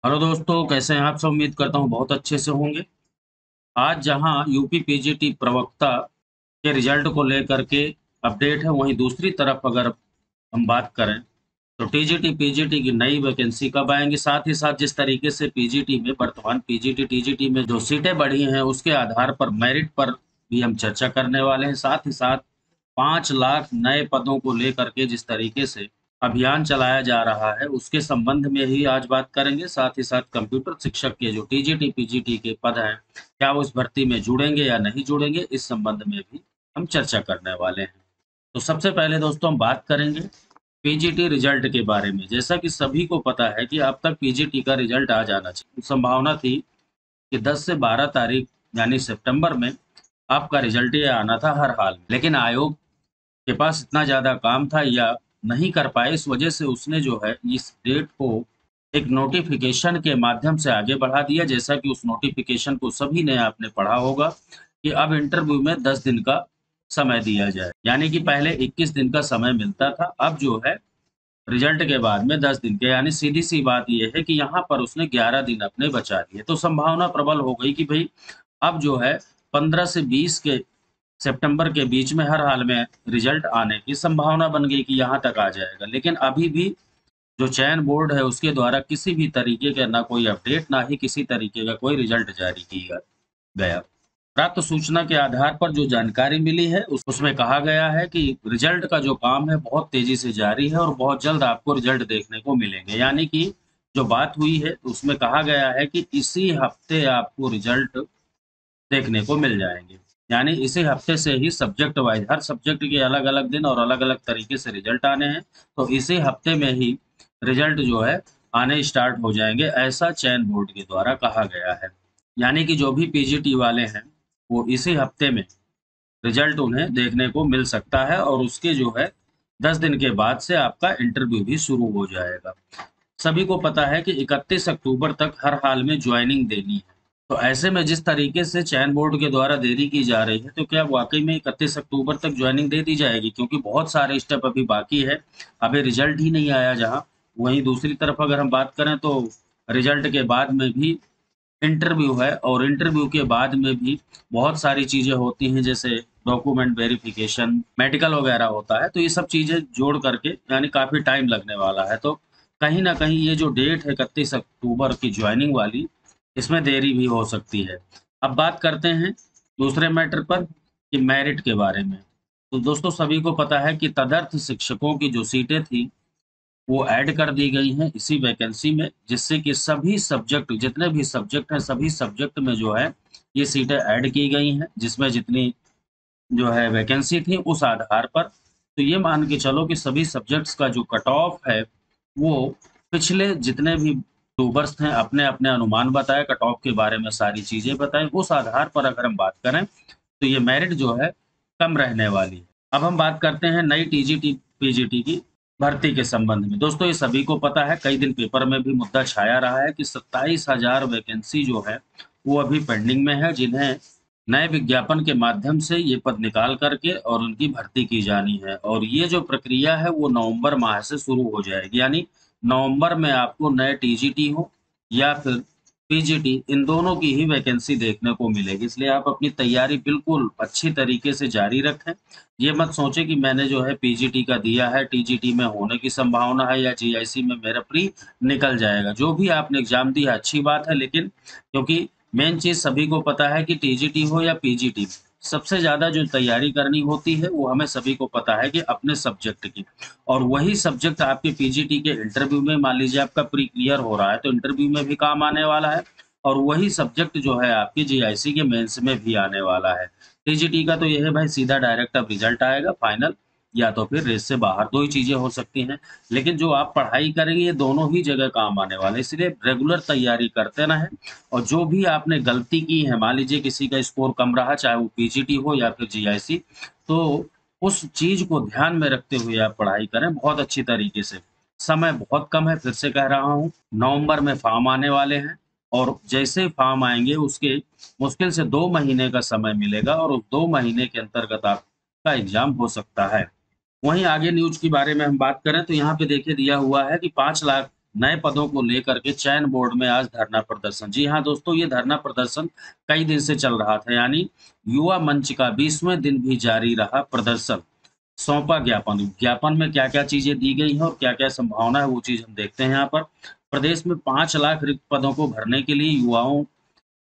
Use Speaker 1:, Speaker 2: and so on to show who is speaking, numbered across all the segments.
Speaker 1: Hello दोस्तों, कैसे हैं आप सब? उम्मीद करता हूँ बहुत अच्छे से होंगे। आज जहां यूपी पीजीटी प्रवक्ता के रिजल्ट को लेकर के अपडेट है, वहीं दूसरी तरफ अगर हम बात करें तो टीजीटी पीजीटी की नई वैकेंसी कब आएंगी, साथ ही साथ जिस तरीके से पीजीटी में वर्तमान पीजीटी टीजीटी में जो सीटें बढ़ी हैं उसके आधार पर मेरिट पर भी हम चर्चा करने वाले हैं। साथ ही साथ 5 लाख नए पदों को लेकर के जिस तरीके से अभियान चलाया जा रहा है उसके संबंध में ही आज बात करेंगे। साथ ही साथ कंप्यूटर शिक्षक के जो टीजीटी पीजीटी के पद हैं, क्या वो इस भर्ती में जुड़ेंगे या नहीं जुड़ेंगे, इस संबंध में भी हम चर्चा करने वाले हैं। तो सबसे पहले दोस्तों हम बात करेंगे पीजीटी रिजल्ट के बारे में। जैसा कि सभी को पता है कि अब तक पीजीटी का रिजल्ट आ जाना चाहिए। संभावना थी कि 10 से 12 तारीख यानी सितंबर में आपका रिजल्ट ये आना था हर हाल में, लेकिन आयोग के पास इतना ज़्यादा काम था या नहीं कर पाए, इस वजह से उसने जो है इस डेट को एक नोटिफिकेशन के माध्यम से आगे बढ़ा दिया। जैसा कि उस नोटिफिकेशन को सभी ने आपने पढ़ा होगा कि अब इंटरव्यू में 10 दिन का समय दिया जाए, यानी कि पहले 21 दिन का समय मिलता था, अब जो है रिजल्ट के बाद में 10 दिन के, यानी सीधी सी बात ये है कि यहाँ पर उसने 11 दिन अपने बचा लिए। तो संभावना प्रबल हो गई कि भाई अब जो है 15 से 20 के सितंबर के बीच में हर हाल में रिजल्ट आने की संभावना बन गई कि यहाँ तक आ जाएगा। लेकिन अभी भी जो चयन बोर्ड है उसके द्वारा किसी भी तरीके का ना कोई अपडेट, ना ही किसी तरीके का कोई रिजल्ट जारी किया गया। प्राप्त सूचना के आधार पर जो जानकारी मिली है उसमें कहा गया है कि रिजल्ट का जो काम है बहुत तेजी से जारी है और बहुत जल्द आपको रिजल्ट देखने को मिलेंगे। यानी कि जो बात हुई है उसमें कहा गया है कि इसी हफ्ते आपको रिजल्ट देखने को मिल जाएंगे। यानी इसी हफ्ते से ही सब्जेक्ट वाइज हर सब्जेक्ट के अलग अलग दिन और अलग अलग तरीके से रिजल्ट आने हैं, तो इसी हफ्ते में ही रिजल्ट जो है आने स्टार्ट हो जाएंगे, ऐसा चयन बोर्ड के द्वारा कहा गया है। यानी कि जो भी पीजीटी वाले हैं वो इसी हफ्ते में रिजल्ट उन्हें देखने को मिल सकता है और उसके जो है 10 दिन के बाद से आपका इंटरव्यू भी शुरू हो जाएगा। सभी को पता है कि 31 अक्टूबर तक हर हाल में ज्वाइनिंग देनी है। तो ऐसे में जिस तरीके से चयन बोर्ड के द्वारा देरी की जा रही है, तो क्या वाकई में 31 अक्टूबर तक ज्वाइनिंग दे दी जाएगी? क्योंकि बहुत सारे स्टेप अभी बाकी है, अभी रिजल्ट ही नहीं आया जहाँ। वहीं दूसरी तरफ अगर हम बात करें तो रिजल्ट के बाद में भी इंटरव्यू है और इंटरव्यू के बाद में भी बहुत सारी चीज़ें होती हैं, जैसे डॉक्यूमेंट वेरिफिकेशन, मेडिकल वगैरह होता है। तो ये सब चीज़ें जोड़ करके यानी काफ़ी टाइम लगने वाला है। तो कहीं न कहीं ये जो डेट है 31 अक्टूबर की ज्वाइनिंग वाली, इसमें देरी भी हो सकती है। अब बात करते हैं दूसरे मैटर पर कि मेरिट के बारे में। तो दोस्तों सभी को पता है कि तदर्थ शिक्षकों की जो सीटें थी वो ऐड कर दी गई हैं इसी वैकेंसी में, जिससे कि सभी सब्जेक्ट जितने भी सब्जेक्ट हैं सभी सब्जेक्ट में जो है ये सीटें ऐड की गई हैं, जिसमें जितनी जो है वैकेंसी थी उस आधार पर। तो ये मान के चलो कि सभी सब्जेक्ट्स का जो कट ऑफ है वो पिछले जितने भी टूबर्स थे अपने अपने अनुमान बताए, कट ऑफ के बारे में सारी चीजें बताएं, उस आधार पर अगर हम बात करें तो ये मेरिट जो है कम रहने वाली है। अब हम बात करते हैं नई टीजीटी पीजीटी की भर्ती के संबंध में। दोस्तों ये सभी को पता है, कई दिन पेपर में भी मुद्दा छाया रहा है कि 27,000 वैकेंसी जो है वो अभी पेंडिंग में है, जिन्हें नए विज्ञापन के माध्यम से ये पद निकाल करके और उनकी भर्ती की जानी है। और ये जो प्रक्रिया है वो नवंबर माह से शुरू हो जाएगी, यानी नवंबर में आपको नए टीजीटी हो या फिर पीजीटी, इन दोनों की ही वैकेंसी देखने को मिलेगी। इसलिए आप अपनी तैयारी बिल्कुल अच्छी तरीके से जारी रखें। ये मत सोचें कि मैंने जो है पीजीटी का दिया है, टीजीटी में होने की संभावना है या जीआईसी में मेरा प्री निकल जाएगा। जो भी आपने एग्जाम दिया अच्छी बात है, लेकिन क्योंकि मेन चीज़ सभी को पता है कि टीजीटी हो या पीजीटी, सबसे ज़्यादा जो तैयारी करनी होती है वो हमें सभी को पता है कि अपने सब्जेक्ट की। और वही सब्जेक्ट आपके पीजीटी के इंटरव्यू में, मान लीजिए आपका प्री क्लियर हो रहा है तो इंटरव्यू में भी काम आने वाला है, और वही सब्जेक्ट जो है आपके जीआईसी के मेंस में भी आने वाला है। टीजीटी का तो ये है भाई, सीधा डायरेक्ट अब रिजल्ट आएगा फाइनल, या तो फिर रेस से बाहर, दो ही चीज़ें हो सकती हैं। लेकिन जो आप पढ़ाई करेंगे ये दोनों ही जगह काम आने वाले हैं, इसलिए रेगुलर तैयारी करते रहें। और जो भी आपने गलती की है, मान लीजिए किसी का स्कोर कम रहा, चाहे वो पीजीटी हो या फिर जीआईसी, तो उस चीज़ को ध्यान में रखते हुए आप पढ़ाई करें बहुत अच्छी तरीके से। समय बहुत कम है, फिर से कह रहा हूँ, नवंबर में फॉर्म आने वाले हैं और जैसे ही फॉर्म आएँगे उसके मुश्किल से 2 महीने का समय मिलेगा और उस 2 महीने के अंतर्गत आपका एग्ज़ाम हो सकता है। वहीं आगे न्यूज़ के बारे में हम बात करें तो यहाँ पे देखिए दिया हुआ है कि 5 लाख नए पदों को लेकर के चयन बोर्ड में आज धरना प्रदर्शन। जी हाँ दोस्तों, ये धरना प्रदर्शन कई दिन से चल रहा था, यानी युवा मंच का 20वें दिन भी जारी रहा प्रदर्शन। सौंपा ज्ञापन, ज्ञापन में क्या क्या चीजें दी गई हैं और क्या क्या संभावना है वो चीज हम देखते हैं। यहाँ पर प्रदेश में 5 लाख रिक्त पदों को भरने के लिए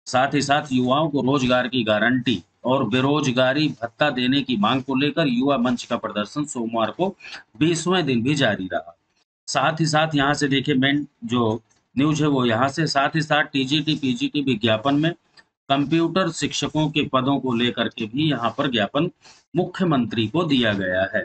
Speaker 1: साथ ही साथ युवाओं को रोजगार की गारंटी और बेरोजगारी भत्ता देने की मांग को लेकर युवा मंच का प्रदर्शन सोमवार को 20वें दिन भी जारी रहा। साथ ही साथ यहाँ से देखिए मेन जो न्यूज है वो यहाँ से, साथ ही साथ टीजीटी पीजीटी विज्ञापन में कंप्यूटर शिक्षकों के पदों को लेकर के भी यहाँ पर ज्ञापन मुख्यमंत्री को दिया गया है।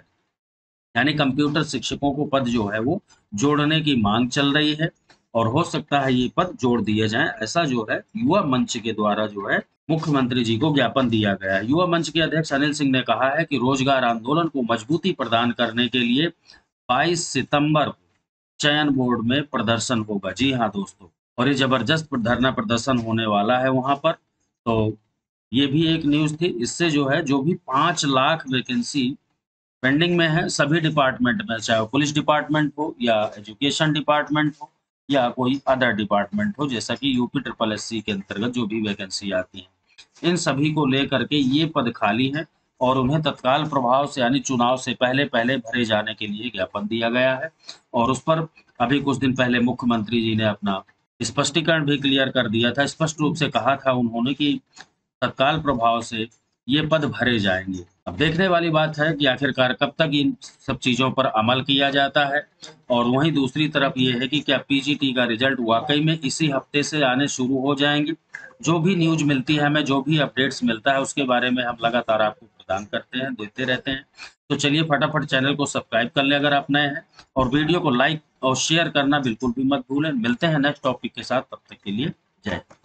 Speaker 1: यानी कंप्यूटर शिक्षकों को पद जो है वो जोड़ने की मांग चल रही है और हो सकता है ये पद जोड़ दिए जाएं, ऐसा जो है युवा मंच के द्वारा जो है मुख्यमंत्री जी को ज्ञापन दिया गया है। युवा मंच के अध्यक्ष अनिल सिंह ने कहा है कि रोजगार आंदोलन को मजबूती प्रदान करने के लिए 22 सितंबर को चयन बोर्ड में प्रदर्शन होगा। जी हाँ दोस्तों, और ये जबरदस्त धरना प्रदर्शन होने वाला है वहां पर। तो ये भी एक न्यूज थी। इससे जो है जो भी 5 लाख वैकेंसी पेंडिंग में है सभी डिपार्टमेंट में, चाहे वो पुलिस डिपार्टमेंट हो या एजुकेशन डिपार्टमेंट हो या कोई अदर डिपार्टमेंट हो, जैसा कि यूपी ट्रिपल एससी के अंतर्गत जो भी वैकेंसी आती है, इन सभी को लेकर के ये पद खाली है और उन्हें तत्काल प्रभाव से यानी चुनाव से पहले पहले भरे जाने के लिए ज्ञापन दिया गया है। और उस पर अभी कुछ दिन पहले मुख्यमंत्री जी ने अपना स्पष्टीकरण भी क्लियर कर दिया था। स्पष्ट रूप से कहा था उन्होंने कि तत्काल प्रभाव से ये पद भरे जाएंगे। अब देखने वाली बात है कि आखिरकार कब तक इन सब चीजों पर अमल किया जाता है। और वहीं दूसरी तरफ ये है कि क्या पीजीटी का रिजल्ट वाकई में इसी हफ्ते से आने शुरू हो जाएंगे। जो भी न्यूज मिलती है हमें, जो भी अपडेट्स मिलता है उसके बारे में हम लगातार आपको प्रदान करते हैं, देते रहते हैं। तो चलिए फटाफट चैनल को सब्सक्राइब कर लें अगर आप नए हैं, और वीडियो को लाइक और शेयर करना बिल्कुल भी मत भूलें। मिलते हैं नेक्स्ट टॉपिक के साथ, तब तक के लिए जय हिंद।